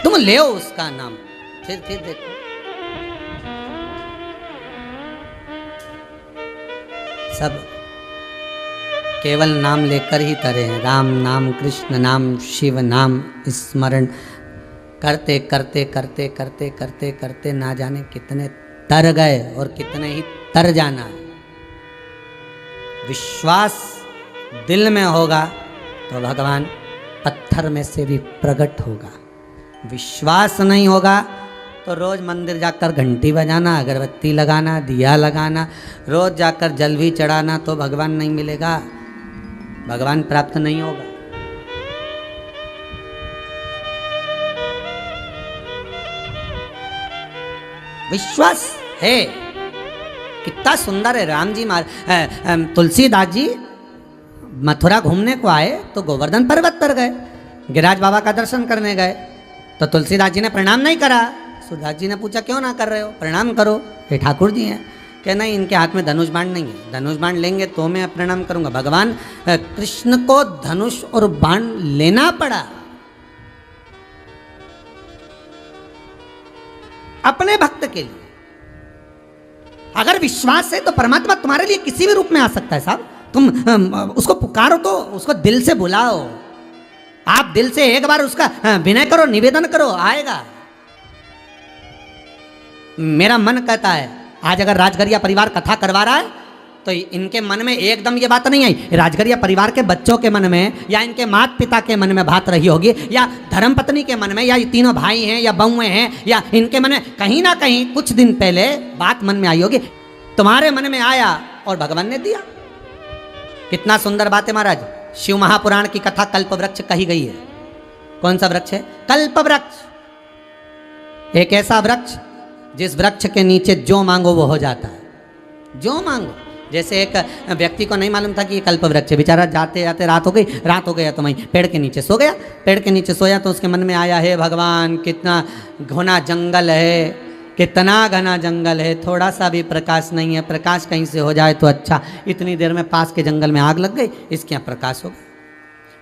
तुम ले उसका नाम, फिर देखो। सब केवल नाम लेकर ही तरे हैं। राम नाम, कृष्ण नाम, शिव नाम स्मरण करते करते करते करते करते करते ना जाने कितने तर गए और कितने ही तर जाना है। विश्वास दिल में होगा तो भगवान पत्थर में से भी प्रकट होगा। विश्वास नहीं होगा तो रोज मंदिर जाकर घंटी बजाना, अगरबत्ती लगाना, दिया लगाना, रोज जाकर जल भी चढ़ाना, तो भगवान नहीं मिलेगा, भगवान प्राप्त नहीं होगा। विश्वास है। कितना सुंदर है राम जी तुलसीदास जी मथुरा घूमने को आए तो गोवर्धन पर्वत पर गए, गिरिराज बाबा का दर्शन करने गए, तो तुलसीदास जी ने प्रणाम नहीं करा। सुदास जी ने पूछा क्यों ना कर रहे हो, प्रणाम करो, ये ठाकुर जी हैं। क्या नहीं, इनके हाथ में धनुष बाण नहीं है, धनुष बाण लेंगे तो मैं प्रणाम करूंगा। भगवान कृष्ण को धनुष और बाण लेना पड़ा अपने भक्त के लिए। अगर विश्वास है तो परमात्मा तुम्हारे लिए किसी भी रूप में आ सकता है साहब। तुम उसको पुकारो, तो उसको दिल से बुलाओ, आप दिल से एक बार उसका विनय करो, निवेदन करो, आएगा। मेरा मन कहता है आज अगर राजगरिया परिवार कथा करवा रहा है तो इनके मन में एकदम ये बात नहीं आई, राजगरिया परिवार के बच्चों के मन में या इनके माता पिता के मन में बात रही होगी, या धर्मपत्नी के मन में, या ये तीनों भाई हैं या बहुएं हैं, या इनके मन में कहीं ना कहीं कुछ दिन पहले बात मन में आई होगी। तुम्हारे मन में आया और भगवान ने दिया। कितना सुंदर बात है महाराज। शिव महापुराण की कथा कल्प वृक्ष कही गई है। कौन सा वृक्ष है? कल्प वृक्ष। एक ऐसा वृक्ष जिस वृक्ष के नीचे जो मांगो वो हो जाता है। जो मांगो, जैसे एक व्यक्ति को नहीं मालूम था कि ये कल्प वृक्ष है, बेचारा जाते जाते रात हो गया तो वहीं पेड़ के नीचे सो गया। पेड़ के नीचे सोया तो उसके मन में आया, है भगवान कितना घना जंगल है, कितना घना जंगल है, थोड़ा सा भी प्रकाश नहीं है, प्रकाश कहीं से हो जाए तो अच्छा। इतनी देर में पास के जंगल में आग लग गई, इसके यहाँ प्रकाश हो गया।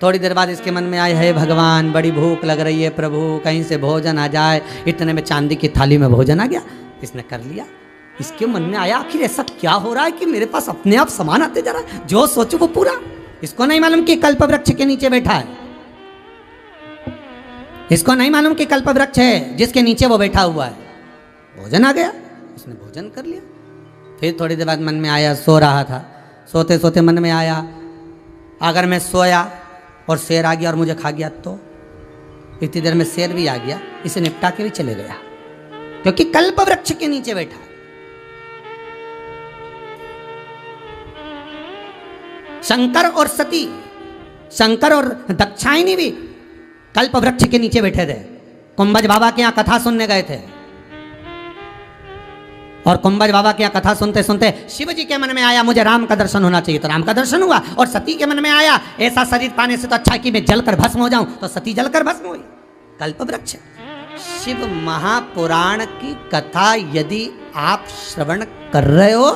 थोड़ी देर बाद इसके मन में आया, है भगवान बड़ी भूख लग रही है, प्रभु कहीं से भोजन आ जाए। इतने में चांदी की थाली में भोजन आ गया, इसने कर लिया। इसके मन में आया आखिर ऐसा क्या हो रहा है कि मेरे पास अपने आप सामान आते जा रहा है, जो सोचो वो पूरा। इसको नहीं मालूम कि कल्प वृक्ष के नीचे बैठा है, इसको नहीं मालूम कि कल्प वृक्ष है जिसके नीचे वो बैठा हुआ है। भोजन आ गया, उसने भोजन कर लिया। फिर थोड़ी देर बाद मन में आया, सो रहा था, सोते सोते मन में आया, अगर मैं सोया और शेर आ गया और मुझे खा गया तो? इतनी देर में शेर भी आ गया, इसे निपटा के भी चले गया, क्योंकि कल्प वृक्ष के नीचे बैठा। शंकर और सती, शंकर और दक्षायनी भी कल्प वृक्ष के नीचे बैठे थे। कुंभज बाबा के यहाँ कथा सुनने गए थे, और कुंभज बाबा के यहाँ कथा सुनते सुनते शिव जी के मन में आया, मुझे राम का दर्शन होना चाहिए, तो राम का दर्शन हुआ। और सती के मन में आया, ऐसा शरीर पाने से तो अच्छा कि मैं जलकर भस्म हो जाऊं, तो सती जलकर भस्म हुई। कल्प वृक्ष। शिव महापुराण की कथा यदि आप श्रवण कर रहे हो,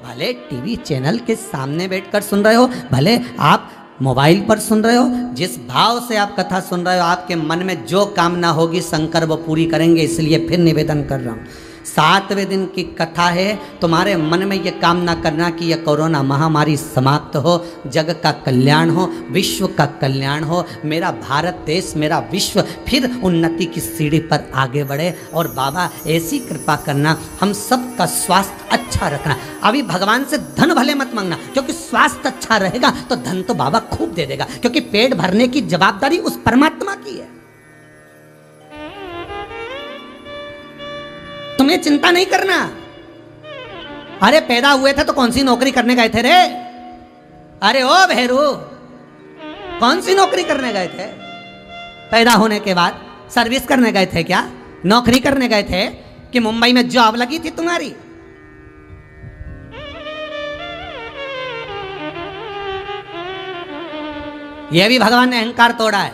भले टीवी चैनल के सामने बैठकर सुन रहे हो, भले आप मोबाइल पर सुन रहे हो, जिस भाव से आप कथा सुन रहे हो, आपके मन में जो कामना होगी शंकर वो पूरी करेंगे। इसलिए फिर निवेदन कर रहा हूँ, 7वें दिन की कथा है, तुम्हारे मन में ये कामना करना कि यह कोरोना महामारी समाप्त हो, जग का कल्याण हो, विश्व का कल्याण हो, मेरा भारत देश, मेरा विश्व फिर उन्नति की सीढ़ी पर आगे बढ़े। और बाबा ऐसी कृपा करना, हम सब का स्वास्थ्य अच्छा रखना। अभी भगवान से धन भले मत मांगना, क्योंकि स्वास्थ्य अच्छा रहेगा तो धन तो बाबा खूब दे देगा, क्योंकि पेट भरने की जवाबदारी उस परमात्मा की है। तुम्हें चिंता नहीं करना। अरे पैदा हुए थे तो कौन सी नौकरी करने गए थे रे? अरे ओ भैरू, कौन सी नौकरी करने गए थे? पैदा होने के बाद सर्विस करने गए थे क्या? नौकरी करने गए थे कि मुंबई में जॉब लगी थी तुम्हारी? यह भी भगवान ने अहंकार तोड़ा है।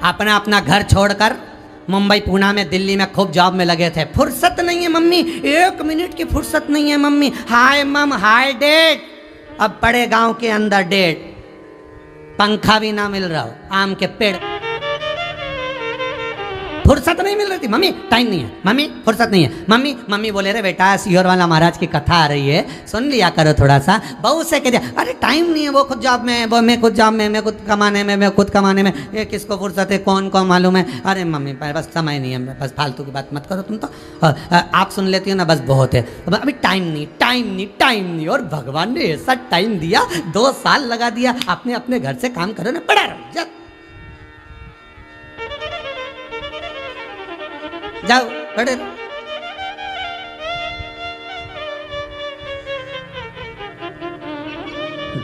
अपना अपना घर छोड़कर मुंबई, पूना में, दिल्ली में खूब जॉब में लगे थे। फुर्सत नहीं है मम्मी, 1 मिनट की फुर्सत नहीं है मम्मी। हाय मम, हाय डैड। अब बड़े गांव के अंदर डैड, पंखा भी ना मिल रहा हो, आम के पेड़। फुर्सत नहीं मिल रही थी, मम्मी टाइम नहीं है, मम्मी फुर्सत नहीं है, मम्मी मम्मी बोले रे बेटा सियोर वाला महाराज की कथा आ रही है सुन लिया करो थोड़ा सा। बहू से कह दिया अरे टाइम नहीं है, वो खुद जॉब में, वो मैं खुद जॉब में, मैं खुद कमाने में, मैं खुद कमाने में, ये किसको फुर्सत है, कौन को मालूम है। अरे मम्मी बस समय नहीं है, बस फालतू की बात मत करो तुम तो, आप सुन लेती हो ना बस बहुत है, अभी टाइम नहीं टाइम नहीं टाइम नहीं। और भगवान ने ऐसा टाइम दिया, 2 साल लगा दिया, अपने अपने घर से काम करो ना, पड़ा रहो जाओ पड़े।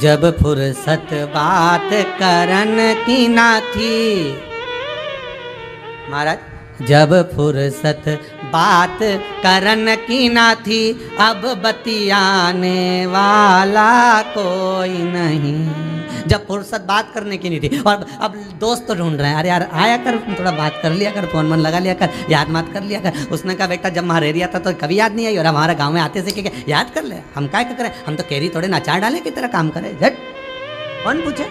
जब फुर्सत बात करन की ना थी महाराज, जब फुर्सत बात करन की ना थी, अब बतियाने वाला कोई नहीं। जब फुर्सत बात करने की नहीं थी और अब दोस्त तो ढूंढ रहे हैं, अरे यार आया कर थोड़ा बात कर लिया कर, फोन मन लगा लिया कर, याद मत कर लिया कर। उसने कहा बेटा जब महारेरिया था तो कभी याद नहीं आई, और हमारा गांव में आते से क्या याद कर ले, हम क्या करें, हम तो कैरी थोड़े नाचार डालें की तरह काम करें। झट कौन पूछे,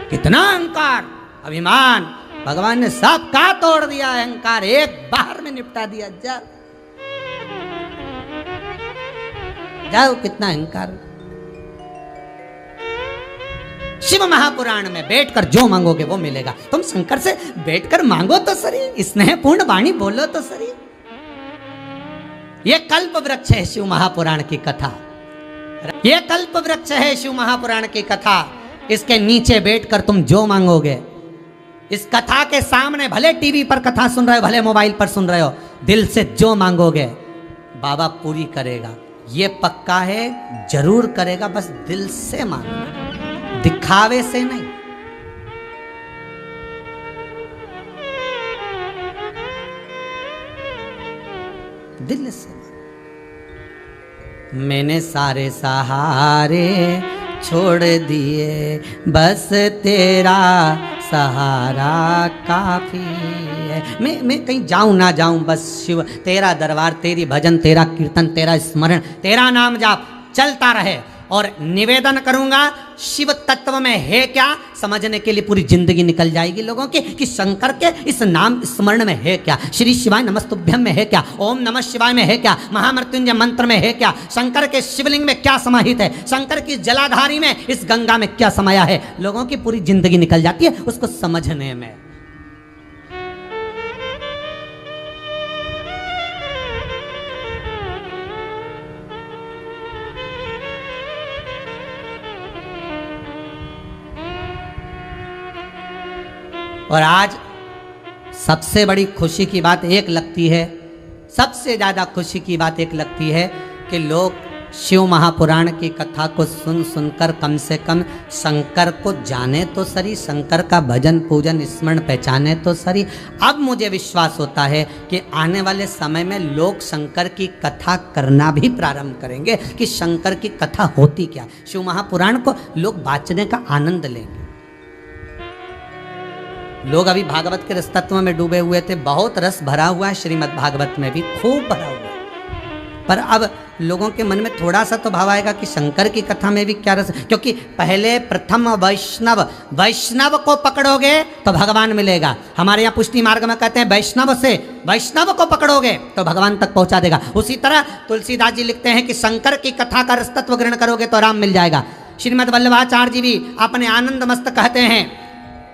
कितना अहंकार अभिमान, भगवान ने सब का तोड़ दिया, अहंकार एक बार में निपटा दिया। जाओ कितना अहंकार। शिव महापुराण में बैठकर जो मांगोगे वो मिलेगा। तुम शंकर से बैठकर मांगो तो सही, स्नेहपूर्ण वाणी बोलो तो सही। ये कल्प वृक्ष है शिव महापुराण की कथा, ये कल्प वृक्ष है शिव महापुराण की कथा। इसके नीचे बैठकर तुम जो मांगोगे, इस कथा के सामने भले टीवी पर कथा सुन रहे हो, भले मोबाइल पर सुन रहे हो, दिल से जो मांगोगे बाबा पूरी करेगा। ये पक्का है, जरूर करेगा, बस दिल से मांगो, दिखावे से नहीं। दिल से। मैंने सारे सहारे छोड़ दिए, बस तेरा सहारा काफी है। मैं कहीं जाऊं ना जाऊं, बस शिव तेरा दरबार, तेरी भजन, तेरा कीर्तन, तेरा स्मरण, तेरा नाम जाप चलता रहे। और निवेदन करूंगा शिव तत्व में है क्या, समझने के लिए पूरी जिंदगी निकल जाएगी लोगों की, कि शंकर के इस नाम स्मरण में है क्या, श्री शिवाय नमस्तुभ्यम में है क्या, ओम नमः शिवाय में है क्या, महामृत्युंजय मंत्र में है क्या, शंकर के शिवलिंग में क्या समाहित है, शंकर की जलाधारी में, इस गंगा में क्या समाया है। लोगों की पूरी जिंदगी निकल जाती है उसको समझने में। और आज सबसे बड़ी खुशी की बात एक लगती है, सबसे ज़्यादा खुशी की बात एक लगती है कि लोग शिव महापुराण की कथा को सुन सुनकर कम से कम शंकर को जाने तो सही, शंकर का भजन पूजन स्मरण पहचाने तो सही। अब मुझे विश्वास होता है कि आने वाले समय में लोग शंकर की कथा करना भी प्रारंभ करेंगे, कि शंकर की कथा होती क्या, शिव महापुराण को लोग वाचने का आनंद लेंगे। लोग अभी भागवत के रस तत्व में डूबे हुए थे, बहुत रस भरा हुआ है, श्रीमद् भागवत में भी खूब भरा हुआ है, पर अब लोगों के मन में थोड़ा सा तो भाव आएगा कि शंकर की कथा में भी क्या रस, क्योंकि पहले प्रथम वैष्णव, वैष्णव को पकड़ोगे तो भगवान मिलेगा। हमारे यहाँ पुष्टि मार्ग में कहते हैं वैष्णव से, वैष्णव को पकड़ोगे तो भगवान तक पहुंचा देगा। उसी तरह तुलसीदास जी लिखते हैं कि शंकर की कथा का रस तत्व ग्रहण करोगे तो राम मिल जाएगा। श्रीमद् वल्लभाचार्य जी भी अपने आनंद मस्त कहते हैं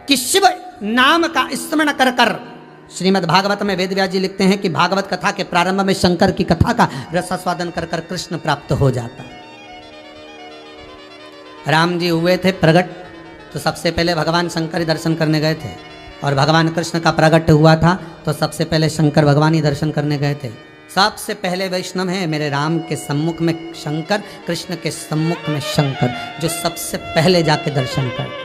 कि शिव नाम का स्मरण कर कर, श्रीमद् भागवत में वेद व्यास जी लिखते हैं कि भागवत कथा के प्रारंभ में शंकर की कथा का रसास्वादन कर कर कृष्ण प्राप्त हो जाता। राम जी हुए थे प्रकट तो सबसे पहले भगवान शंकर ही दर्शन करने गए थे, और भगवान कृष्ण का प्रकट हुआ था तो सबसे पहले शंकर भगवान ही दर्शन करने गए थे। सबसे पहले वैष्णव है मेरे राम के सम्मुख में शंकर, कृष्ण के सम्मुख में शंकर, जो सबसे पहले जाके दर्शन कर।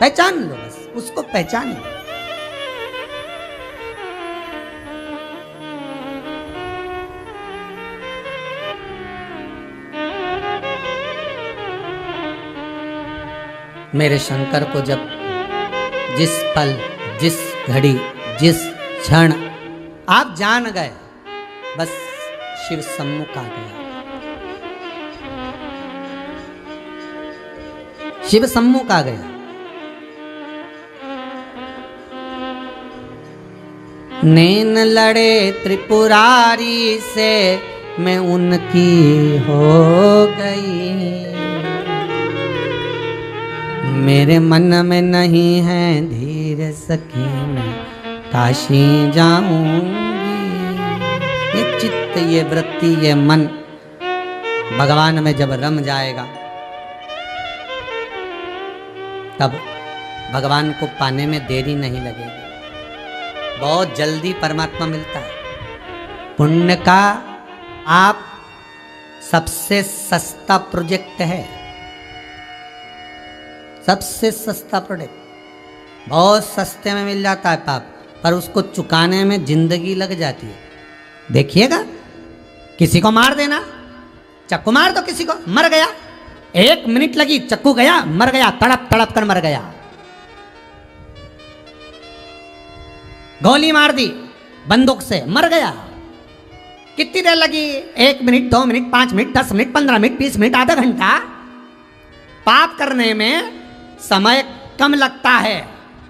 पहचान लो, बस उसको पहचान लो। मेरे शंकर को जब जिस पल, जिस घड़ी, जिस क्षण आप जान गए, बस शिव सम्मुख आ गया, शिव सम्मुख आ गया। नैन लड़े त्रिपुरारी से, मैं उनकी हो गई। मेरे मन में नहीं है धीर सखी, मैं काशी जाऊंगी। ये चित्त, ये वृत्ति, ये मन भगवान में जब रम जाएगा, तब भगवान को पाने में देरी नहीं लगेगी, बहुत जल्दी परमात्मा मिलता है। पुण्य का आप सबसे सस्ता प्रोजेक्ट है, सबसे सस्ता प्रोजेक्ट, बहुत सस्ते में मिल जाता है पाप, पर उसको चुकाने में जिंदगी लग जाती है। देखिएगा, किसी को मार देना, चक्कू मार दो किसी को, मर गया, 1 मिनट लगी, चक्कू गया, मर गया, तड़प तड़प कर मर गया। गोली मार दी बंदूक से, मर गया। कितनी देर लगी? 1 minute, 2 minute, 5 minute, 10 minute, 15 minute, 20 minute, आधा घंटा। पाप करने में समय कम लगता है,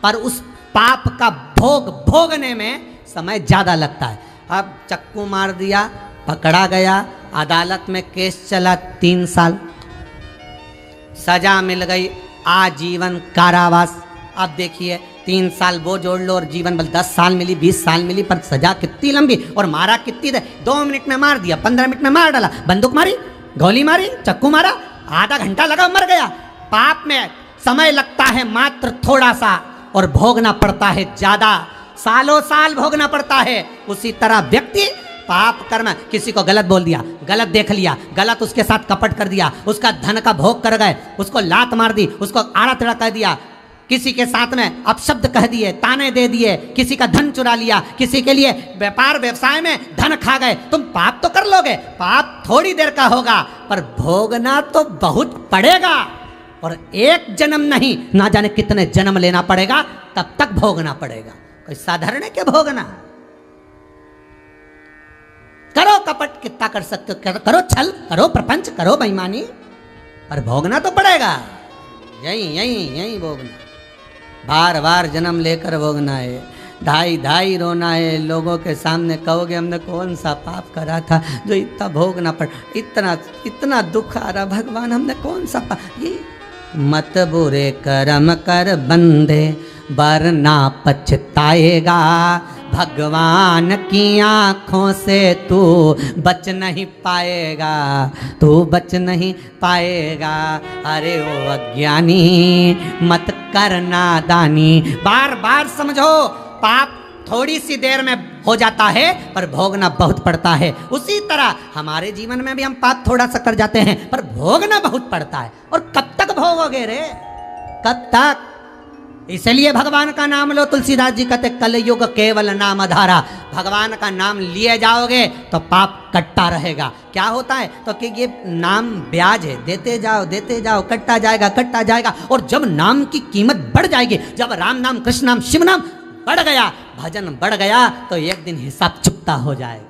पर उस पाप का भोग भोगने में समय ज्यादा लगता है। अब चक्कू मार दिया, पकड़ा गया, अदालत में केस चला, 3 साल, सजा मिल गई आजीवन कारावास। अब देखिए, 3 साल वो जोड़ लो और जीवन बल 10 साल मिली, 20 साल मिली, पर सजा कितनी लंबी, और मारा कितनी देर, 2 मिनट में मार दिया, 15 मिनट में मार डाला, बंदूक मारी, गोली मारी, चक्कू मारा, आधा घंटा लगा, मर गया। पाप में समय लगता है मात्र थोड़ा सा, और भोगना पड़ता है ज्यादा, सालों साल भोगना पड़ता है। उसी तरह व्यक्ति पाप कर्म, किसी को गलत बोल दिया, गलत देख लिया, गलत उसके साथ कपट कर दिया, उसका धन का भोग कर गए, उसको लात मार दी, उसको आड़ा टेढ़ा कर दिया, किसी के साथ में अपशब्द कह दिए, ताने दे दिए, किसी का धन चुरा लिया, किसी के लिए व्यापार व्यवसाय में धन खा गए, तुम पाप तो कर लोगे, पाप थोड़ी देर का होगा, पर भोगना तो बहुत पड़ेगा। और 1 जन्म नहीं, ना जाने कितने जन्म लेना पड़ेगा, तब तक भोगना पड़ेगा। कोई साधारण है क्या भोगना? करो कपट, कितना कर सकते हो, करो छल, करो प्रपंच, करो बेईमानी, पर भोगना तो पड़ेगा। यही यही यही भोगना, बार बार जन्म लेकर भोगना है, ढाई ढाई रोना है। लोगों के सामने कहोगे हमने कौन सा पाप करा था जो इतना भोगना पड़, इतना इतना दुख आ रहा, भगवान हमने कौन सा पाप। ये मत बुरे कर्म कर बंदे, वरना पछताएगा, भगवान की आँखों से तू बच नहीं पाएगा, तू बच नहीं पाएगा। अरे ओ अज्ञानी, मत कर नादानी। बार बार समझो, पाप थोड़ी सी देर में हो जाता है, पर भोगना बहुत पड़ता है। उसी तरह हमारे जीवन में भी हम पाप थोड़ा सा कर जाते हैं, पर भोगना बहुत पड़ता है। और कब तक भोगोगे रे, कब तक? इसलिए भगवान का नाम लो, तुलसीदास जी कहते कलयुग केवल नाम आधारा। भगवान का नाम लिए जाओगे तो पाप कटता रहेगा। क्या होता है तो कि ये नाम ब्याज है, देते जाओ, कटता जाएगा। और जब नाम की कीमत बढ़ जाएगी, जब राम नाम, कृष्ण नाम, शिव नाम बढ़ गया, भजन बढ़ गया, तो एक दिन हिसाब चुकता हो जाएगा।